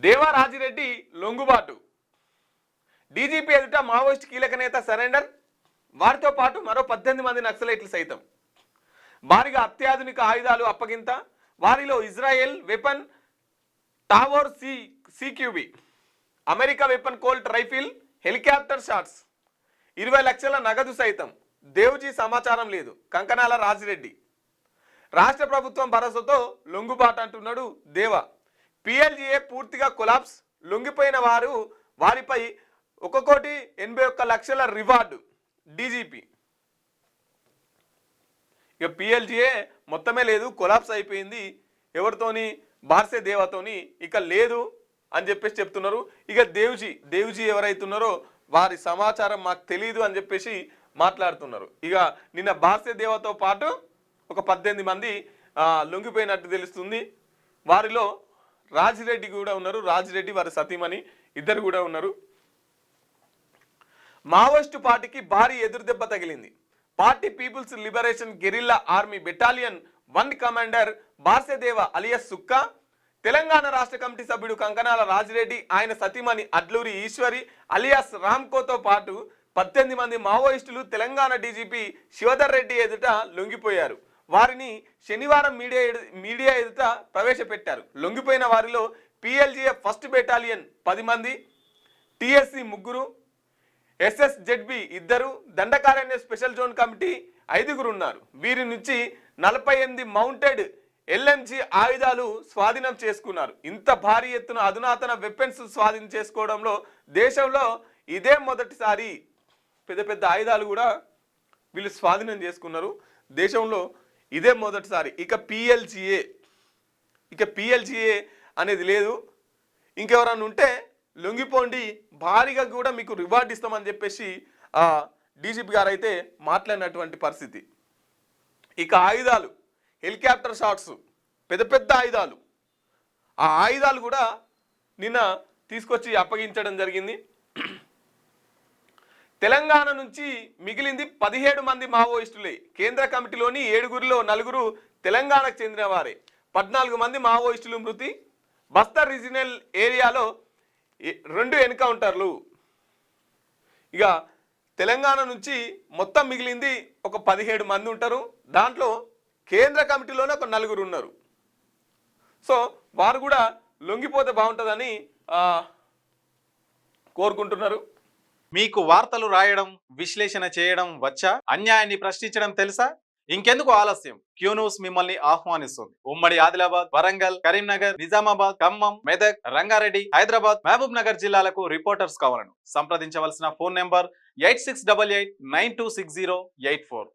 దేవరాజిరెడ్డి లొంగుబాటు, DGP ఎదుట Maoist కీలక నేత సరెండర్, వారితో పాటు మరో 18 మంది నక్సలైట్లు సైతం. భారీగా అత్యాధునిక ఆయుధాలు అప్పగింత, వారిలో Israel weapon Tavor CQB, America weapon Colt rifle, helicopter shots, 20 లక్షల నగదు సైతం. దేవుజీ సమాచారం లేదు, కంకనాల రాజిరెడ్డి. రాష్ట్ర ప్రభుత్వం భరోసాతో లొంగుబాటు అంటున్నాడు దేవ. పిఎల్జీఏ పూర్తిగా కొలాప్స్, లొంగిపోయిన వారిపై 1,81,00,000 రివార్డు డీజీపీ. ఇక పిఎల్జీఏ మొత్తమే లేదు, కొలాప్స్ అయిపోయింది. ఎవరితోని? బార్సే దేవతోని ఇక లేదు అని చెప్పేసి చెప్తున్నారు. ఇక దేవుజీ ఎవరైతున్నారో వారి సమాచారం మాకు తెలియదు అని చెప్పేసి మాట్లాడుతున్నారు. ఇక నిన్న బార్సే దేవతో పాటు ఒక 18 మంది లొంగిపోయినట్టు తెలుస్తుంది. వారిలో రాజిరెడ్డి కూడా ఉన్నారు, రాజిరెడ్డి వారి సతీమణి ఇద్దరు కూడా ఉన్నారు. మావోయిస్టు పార్టీకి భారీ ఎదురుదెబ్బ తగిలింది. Party People's Liberation guerrilla army battalion 1 commander Barsedeva alias Sukka, Telangana రాష్ట్ర కమిటీ సభ్యుడు కంకనాల రాజిరెడ్డి, ఆయన సతీమణి అడ్లూరి ఈశ్వరి అలియాస్ రామ్కోతో పాటు 18 మంది మావోయిస్టులు తెలంగాణ డీజీపీ శివధర్ రెడ్డి ఎదుట లొంగిపోయారు. వారిని శనివారం మీడియా ఎదుట ప్రవేశపెట్టారు. లొంగిపోయిన వారిలో పిఎల్జీఏ 1st బెటాలియన్ 10 మంది, TSC 3, ఎస్ఎస్జెడ్బి 2, Dandakaranya special zone committee 5 ఉన్నారు. వీరి నుంచి 48 మౌంటెడ్ ఎల్ఎంజీ ఆయుధాలు స్వాధీనం చేసుకున్నారు. ఇంత భారీ ఎత్తున అధునాతన వెపన్స్ స్వాధీనం చేసుకోవడంలో దేశంలో ఇదే మొదటిసారి. పెద్ద ఆయుధాలు కూడా వీళ్ళు స్వాధీనం చేసుకున్నారు. దేశంలో ఇదే మొదటిసారి. ఇక పిఎల్జీఏ అనేది లేదు. ఇంకెవరన్నా ఉంటే లొంగిపోండి, భారీగా కూడా మీకు రివార్డ్ ఇస్తామని చెప్పేసి డీజీపీ గారు అయితే మాట్లాడినటువంటి పరిస్థితి. ఇక ఆయుధాలు, హెలికాప్టర్ షాట్స్, పెద్ద ఆయుధాలు, ఆ ఆయుధాలు కూడా నిన్న తీసుకొచ్చి అప్పగించడం జరిగింది. తెలంగాణ నుంచి మిగిలింది 17 మంది మావోయిస్టులే. కేంద్ర కమిటీలోని 7గురిలో 4 తెలంగాణకు చెందిన వారే. 14 మంది మావోయిస్టులు మృతి. బస్తర్ రీజినల్ ఏరియాలో 2 ఎన్కౌంటర్లు. ఇక తెలంగాణ నుంచి మొత్తం మిగిలింది ఒక 17 మంది ఉంటారు. దాంట్లో కేంద్ర కమిటీలోనే ఒక 4 ఉన్నారు. సో వారు కూడా లొంగిపోతే బాగుంటుందని కోరుకుంటున్నారు. మీకు వార్తలు రాయడం, విశ్లేషణ చేయడం వచ్చా? అన్యాయాన్ని ప్రశ్నించడం తెలుసా? ఇంకెందుకు ఆలస్యం? క్యూ న్యూస్ మిమ్మల్ని ఆహ్వానిస్తుంది. ఉమ్మడి ఆదిలాబాద్, వరంగల్, కరీంనగర్, నిజామాబాద్, ఖమ్మం, మెదక్, రంగారెడ్డి, హైదరాబాద్, మహబూబ్ నగర్ జిల్లాలకు రిపోర్టర్స్ కావాలను సంప్రదించవలసిన ఫోన్ నెంబర్ 8688926084.